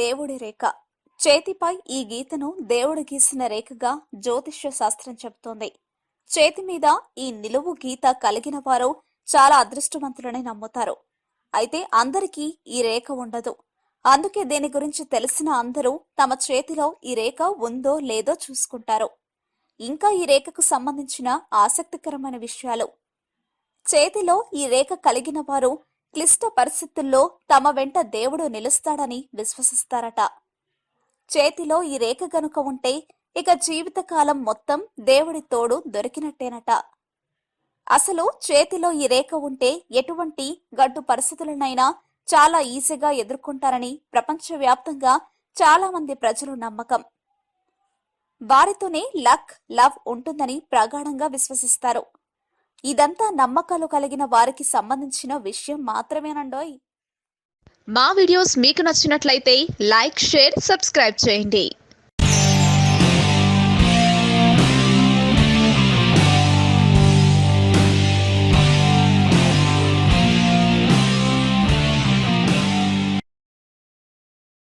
దేవుడి రేఖ. చేతిపై ఈ గీతను దేవుడు గీసిన రేఖగా జ్యోతిష్య శాస్త్రం చెబుతోంది. చేతి మీద ఈ నిలువు గీత కలిగిన వారు చాలా అదృష్టవంతులని నమ్ముతారు. అయితే అందరికీ ఈ రేఖ ఉండదు. అందుకే దీని గురించి తెలిసిన అందరూ తమ చేతిలో ఈ రేఖ ఉందో లేదో చూసుకుంటారు. ఇంకా ఈ రేఖకు సంబంధించిన ఆసక్తికరమైన విషయాలు. చేతిలో ఈ రేఖ కలిగిన వారు క్లిష్ట పరిస్థితుల్లో తమ వెంట దేవుడు నిలుస్తాడని విశ్వసిస్తారట. చేతిలో ఈ రేఖ గనుక ఉంటే ఇక జీవితకాలం మొత్తం దేవుడి తోడు దొరికినట్టేనట. అసలు చేతిలో ఈ రేఖ ఉంటే ఎటువంటి గడ్డు పరిస్థితులనైనా చాలా ఈజీగా ఎదుర్కొంటారని ప్రపంచవ్యాప్తంగా చాలా మంది ప్రజలు నమ్మకం. వారితోనే లక్, లవ్ ఉంటుందని ప్రగాఢంగా విశ్వసిస్తారు. ఇదంతా నమ్మకాలు కలిగిన వారికి సంబంధించిన విషయం మాత్రమేనండోయ్. మా వీడియోస్ మీకు నచ్చినట్లయితే లైక్, షేర్, సబ్స్క్రైబ్ చేయండి.